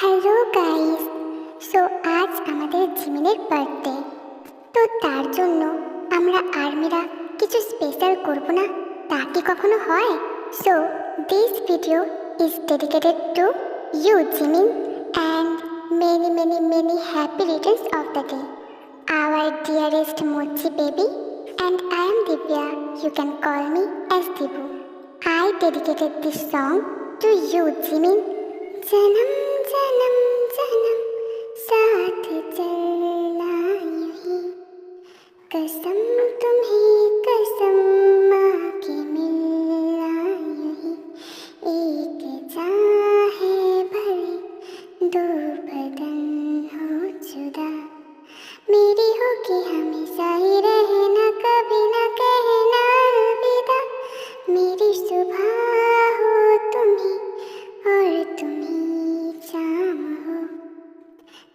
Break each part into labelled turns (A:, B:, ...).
A: Hello guys. আজ আমাদের জিমিনের birthday. তো তার জন্য আমরা আর্মিরা কিছু স্পেশাল করব না, তা কি কখনো হয়? So this video is dedicated to you Jimin and many many many happy returns of the day, our dearest Mochi baby. And I am Divya, you can call me as Dibu. I dedicated this song to you Jimin. जन्म जन्म जन्म साथ चलना यूं ही, कसम तुम्हें कसम माँ की मिलना यूं ही, एक जान है भले दो बदन हो जुदा, मेरी हो कि हमेशा ही रहना, कभी ना कहना अलविदा, मेरी सुबह हो तुम ही और तुम ही शाम हो,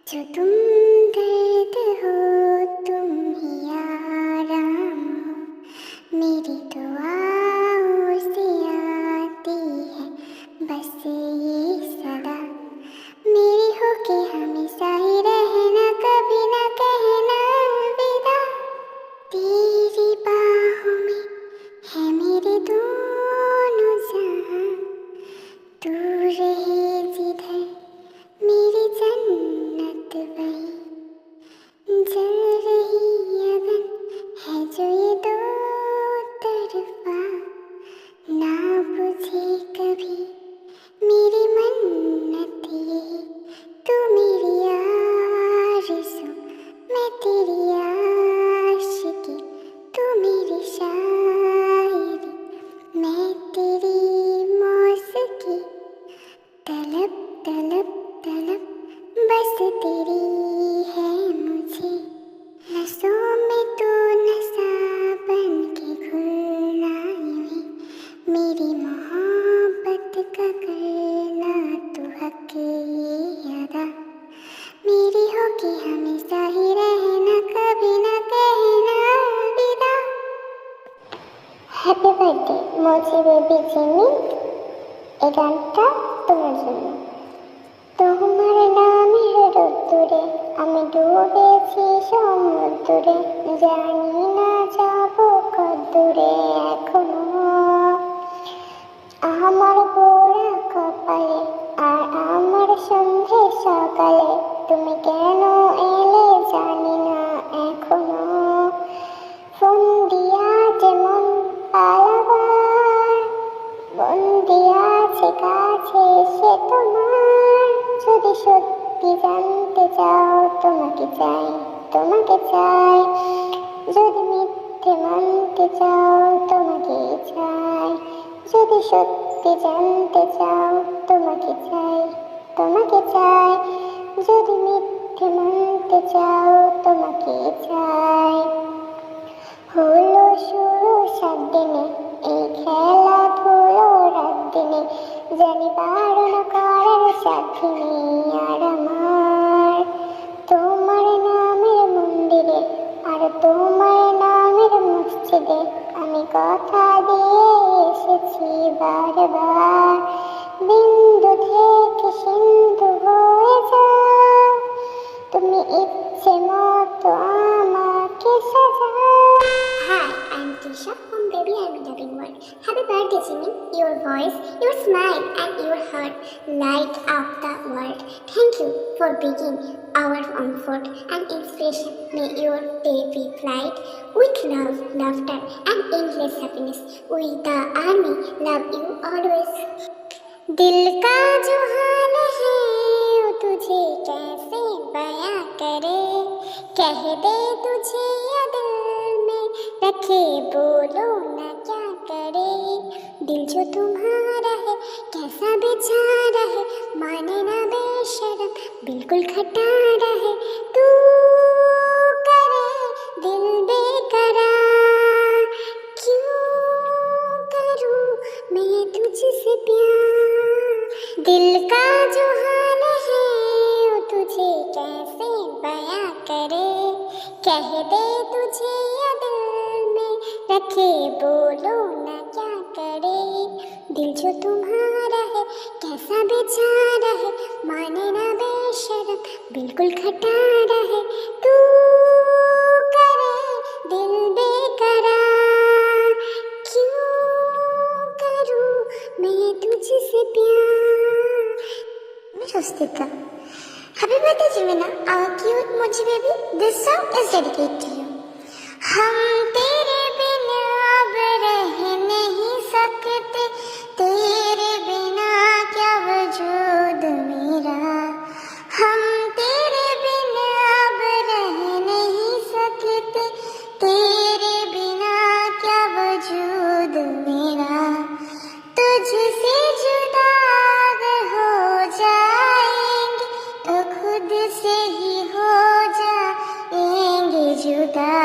A: जो तुम दर्द हो तुम ही आराम हो, मेरी दुआओं से आती है बस ये सदा, मेरी हो के हमेशा ही रहना, कभी ना कहना अलविदा, तेरी बाहों में है मेरे दोनों जहां, तू रहे जिधर मेरी जन्नत वही, जल रही अगन है जो ये दो तरफा, ना बुझे कभी मेरी मन्नत यही, तू मेरी आरज़ू मैं तेरी आशिकी, तू मेरी शायरी मैं तेरी मौसिकी, तलब तलब तलब बस तेरी है मुझे, नसों में तू नशा बन के घुलना यूं ही, मेरी मोहब्बत का करना तू हक ये अदा, मेरी हो कि हमेशा ही रहना, कभी ना कहना अलविदा। Happy birthday Mochi baby Jimin. এই গানটা তোমার জন্য। তোমার নামের রোদ্দুরে আমি ডুবেছি সমুদ্রে, জানি না যাব কদ্দূরে এখনো, আমার গোরা কপালে আর আমার সন্ধে সকালে, তুমি কেন এলে জানি না এখনো, ফোন দিয়া যেমন পালাবার বন্দি আছে কাছে সে তোমার, যদি সত্যি জানতে চাও তোমাকে চাই, তোমাকে চাই, যদি মিথ্যে মানতে চাও তোমাকে চাই, যদি সত্যি জানতে চাও তোমাকে চাই, তোমাকে চাই, যদি মিথ্যে মানতে চাও তোমাকে চাই। হলো শুরু 7 দিনে এই খেলাধুলো রাত দিনে, জানি বারণ করার সাথী নেই আর আমার, তোমার নামের মন্দিরে আর তোমার নামের মসজিদে আমি কথা দিয়ে এসেছি বারবার, বিন্দু থেকে সিন্ধু হয়ে যাও, তুমি ইচ্ছে মতো আমাকে সাজাও। Hi, I'm Tisha from Baby I'm Loving World. Happy birthday, Jimmy. Your voice, your smile, and your heart light up the world. Thank you for being our comfort and inspiration. May your day be bright with love, laughter, and endless happiness. We, the army, love you always. दिल का जो हाल है वो तुझे कैसे बयां करे, कह दे तुझे या दिल में रखे बोलो ना क्या करे, दिल जो तुम्हारा है कैसा बेचारा है, माने ना बेशरम बिल्कुल खटारा है, तू करे दिल बेकरार, क्यों करूं मैं तुझसे प्यार, दिल का जो हाल है वो तुझे कैसे बयां करे, कह दे तुझे या दिल में रखे बोलो ना क्या करे, दिल जो तुम्हारा है कैसा बेचारा है, माने ना बिल्कुल खटा रहे तू करे दिल बेकरार, क्यों करूं मैं तुझसे प्यार। Rustika. Happy birthday, Jimena, our cute mochi baby. This song is dedicated to you. हम तेरे बिना अब रह नहीं सकते, तेरे बिना क्या वजूद मेरा। हम तेरे बिना अब रह नहीं सकते, तेरे बिना क्या वजूद मेरा। तुझसे जुदा अगर हो जाएंगे तो खुद से ही हो जाएंगे जुदा,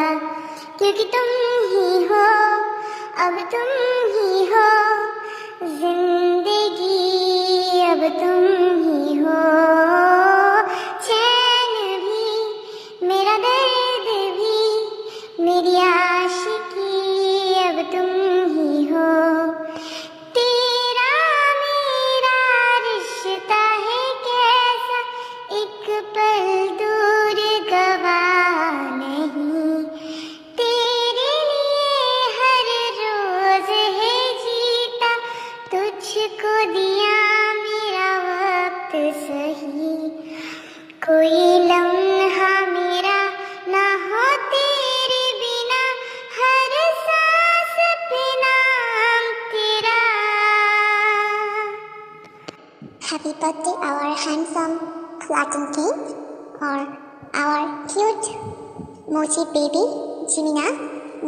A: क्योंकि तुम ही हो, अब तुम ही हो जिंदगी, अब तुम ही हो। चैन भी मेरा दर्द भी मेरी आशिकी, अब तुम ही हो। तेरा मेरा रिश्ता है कैसा, एक पल दूर गवा नहीं। तेरे लिए हर रोज है जीता, तुझको दिया मेरा वक्त सही। कोई लम्हा मेरा ना हो तेरे बिना, हर सांस पे नाम तेरा। Happy birthday our handsome Latin king, or our cute mochi baby Jimena.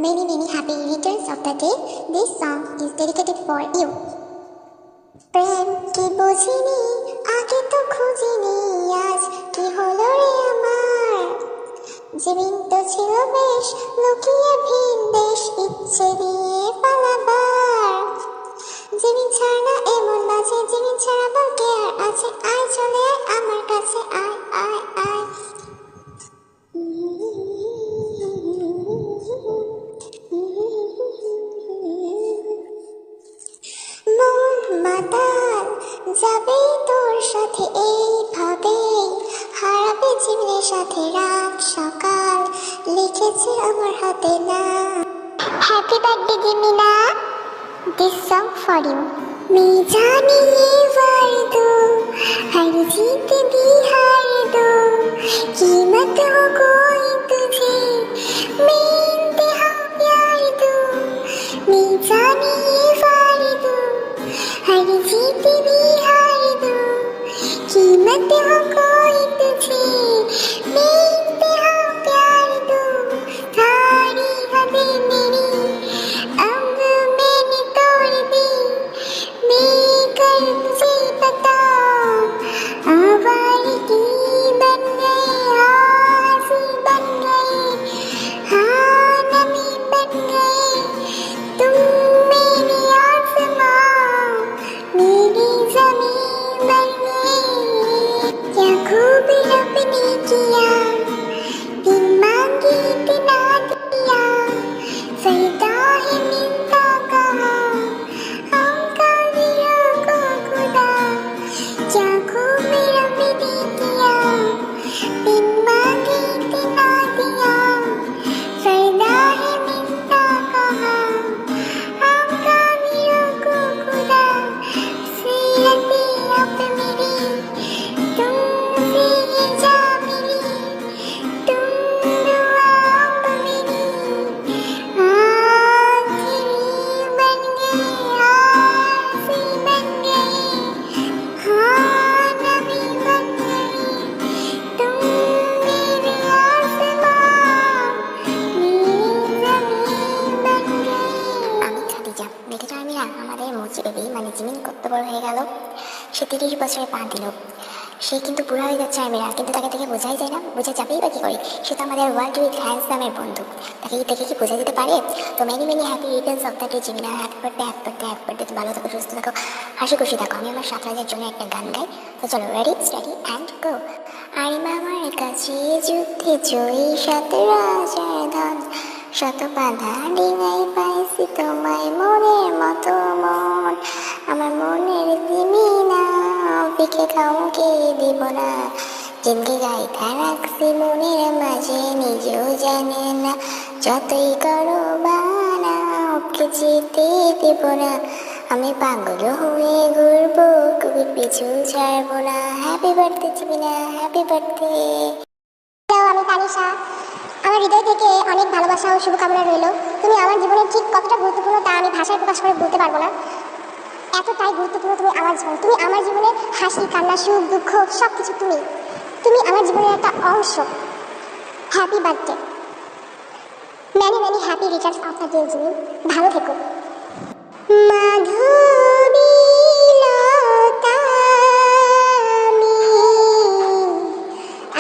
A: Many happy returns of the day. This song is dedicated for you. প্রেম কি বুঝিনি আগে তো খুঁজিনি, আজ কি হলো রে আমার। জীবন তো ছিল বেশ লুকিয়ে ভিন দেশ, ইচ্ছে দিয়ে পালাবার। জীবন ছাড়া না এমন বাজে, জীবন ছাড়া বলতে আর আছে, আয় চলে আয় আমার কাছে, আয় আয় আয়। মন মাতাল যাবে তোর সাথে এইভাবে, হারাবে জীবনের সাথে রাত সকাল, লিখেছে আমার হাতে না। Happy birthday Jimin, this song for you. मैं जानी ये वार दो, हर जीत भी हार दो, कीमत हो कोई तुझे मैं इंतहा प्यार दूं। मैं जानी ये वार दो, हर जीत भी हार दो, कीमत हो कोई तुझे मैं इंतहा प्यार दूं। सारी हदें मेरी अब मैंने तोड़ दी, मैं कर तुझे बताऊं, आवारगी बन गए, आसी बन गए, हाँ नमी बन गए, तुम मेरी आसमां मेरी ज़मीन बन गए। क्या खूब रब ने किया, बिन मांगे इतना दिया, सजदा है मिलता कहा हम कादिरों को खुदा। क्या खूब रब ने किया, बिन मांगे इतना दिया, सजदा है मिलता कहा हम कादिरों को खुदा। सीरतें अब मेरी तुमसे ही जा मिली, तुम दुआ अब मेरी आखिरी बन गई, आसी बन गई, हाँ नबी बन गई, तुम मेरे आसमां मेरी ज़मीन बन गई। আমি খাদিজা, বেটাটা আমি আমাদের মুচি বেবি মানে জিমিন কত বড় হয়ে গেল, সে 30 বছরে পা দিল। সে কিন্তু বুড়া হয়ে যাচ্ছে আমিরা, কিন্তু তাকে দেখে বোঝাই যায় না, বোঝা যাবেই বা কি করে, সে তো আমাদের ওয়ার্ল্ড উইথ হ্যান্ডসামের বন্ধু, তাকে দেখে কি বোঝা যেতে পারে। তো many happy returns of the day Jimin, happy birthday happy birthday happy birthday. তো ভালো থাকো, সুস্থ থাকো, হাসি খুশি থাকো। আমি আমার সাঁতরাজের জন্য একটা গান গাই, তো চলো রেডি স্টাডি অ্যান্ড গো। আরে মামার কাছে যুদ্ধে জয়ী শত রাজার ধন, শত বাধা ডিঙাই পাইছি তোমায় মনের মতো মন। আমার মনের জিমিনা, বিকে কাউকে দিব না, জিন্দগি গাইতা রাখছি মনের মাঝে, নিজেও জানে না। যতই করো বানা, ওকে যেতে দেব না। আমি পাগল হয়ে ঘুরবো, কবির পিছু ছাড়বো না। Happy birthday Jimin, happy birthday. আমি তানিশা, আমার হৃদয় থেকে অনেক ভালোবাসা ও শুভকামনা রইল। তুমি আমার জীবনের ঠিক কতটা গুরুত্বপূর্ণ তা আমি ভাষায় প্রকাশ করে বলতে পারবো না। এতটাই গুরুত্বপূর্ণ তুমি আমার জীবন। তুমি আমার জীবনের হাসি, কান্না, সুখ, দুঃখ সব কিছু তুমি। তুমি আমার জীবনের একটা অংশ। Happy birthday, many many happy returns of the day Jimin. ভালো থেকো। মাধবীলতা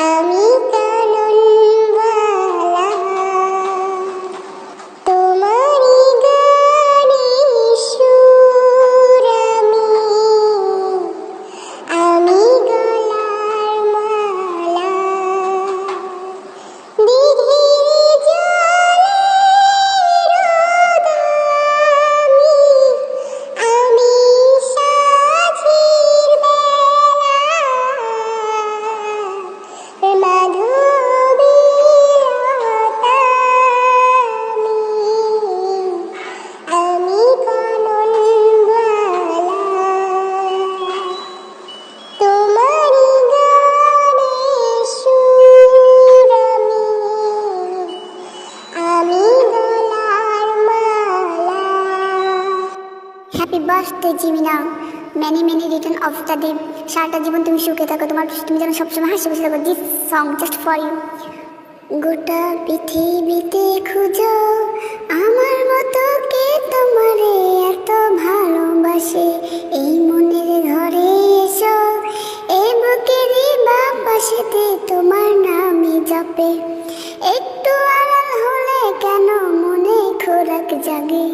A: আমি কাননবালা, তোমারি গানে সুর আমি গলার মালা। দিঘির জলে আমি সাঝির বেলা, মাধবীলতা আমি কাননবালা, তোমারি গানে সুর আমি গলার মালা। Happy birthday Jimin, many many return of the day. সারাটা জীবন তুমি সুখে থাকো, তুমি যেন সবসময় হাসি খুশি থাকো। This song just for you. গোটা পৃথিবীতে খুঁজো আমার মতো কে তোমারে এত ভালোবাসে। এই মনের ঘরে এসো, এই বুকেরই বাঁ পাশেতে তোমার নামে জপে। একটু আড়াল হলে কেন মনে খোরাক জাগে,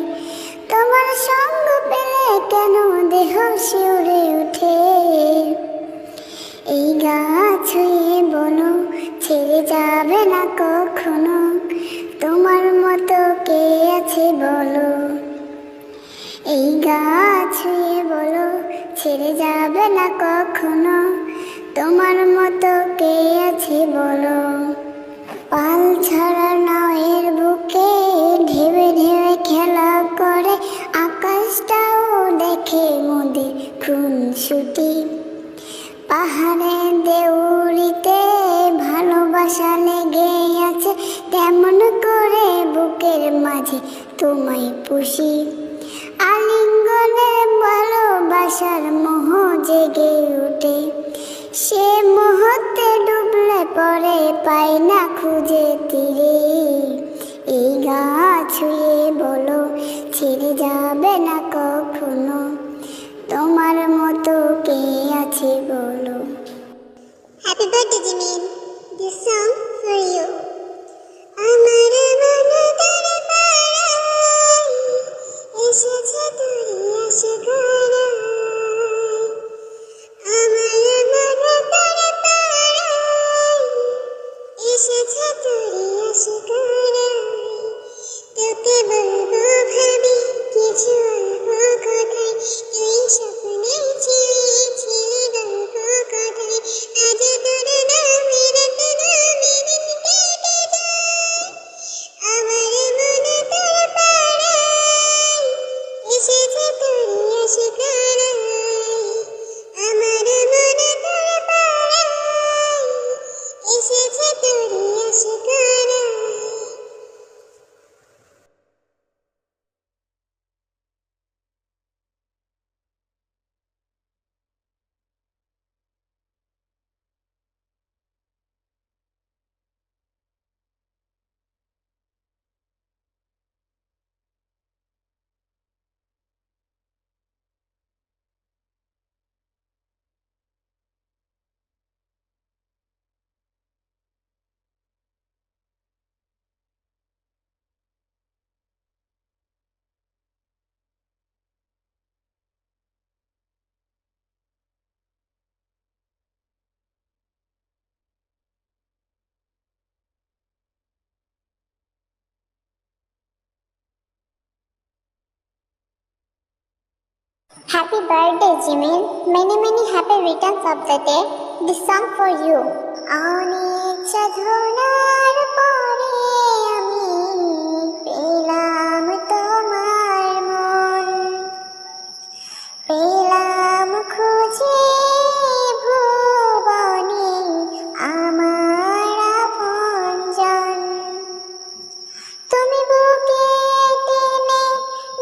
A: তোমার সঙ্গ পেলে কেন দেহ শিউরে ওঠে। এই গাছ ছুঁয়ে বলো ছেড়ে যাবে না কখনো, তোমার মতো কে আছে বলো। এই গাছ ছুঁয়ে বলো ছেড়ে যাবে না কখনো, তোমার মতো কে আছে বলো। পাল ছাড়া নাওয়ের বুকে ঢেবে ঢেবে খেলা করে, আকাশটাও দেখে মোদের খুনসুটি। পাহাড়ে দেউড়িতে ভালোবাসা লেগে আছে, তেমন করে বুকের মাঝে তোমায় পুষি। আলিঙ্গনে ভালোবাসার মোহ জেগে ওঠে, সে মুহূর্তে ডুবলে পরে পাই না খুঁজে তীরে। এই গাছ ছুঁয়ে বলো ছেড়ে যাবে না কখনো, তোমার মতো কে আছে বলো। Happy birthday Jimin, this song for you. আমার মনে তোর পাড়ায় এসেছে তোরই আশিকারায়, আমার মনে তোর পাড়ায় এসেছে তোরই আশিকারায়। তোকে বলবো ভাবি কিছু অল্প কথায়, তুই স্বপ্নে ছিলি গল্প কথায়। আজ তোর নামের নামে দিন কেটে যায়, আমার মনে তোর পাড়ায় এসেছে তোরই আশিকারায়, আমার মনে তোর পাড়ায় এসেছে তোরই আশিকারায়। Happy birthday, Jimin. Many, many happy returns of the day. this song for you. অনেক সাধনার পরে আমি পেলাম তোমার মন, পেলাম খুঁজে ভুবনে আমার আপনজন। তুমি বুকে টেনে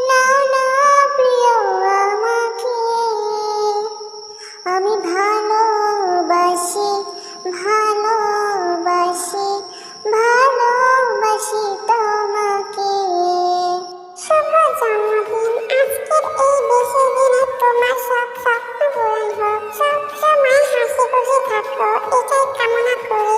A: নাও না প্রিয় আমাকে, আমি ভালোবাসি ভালোবাসি ভালোবাসি তোমাকে। শুভ জন্মদিন, আজকের এই বিশেষ দিনে তোমার সব স্বপ্ন পূরণ হোক, সব সময় হাসি খুশি থাকো, এটাই কামনা করি।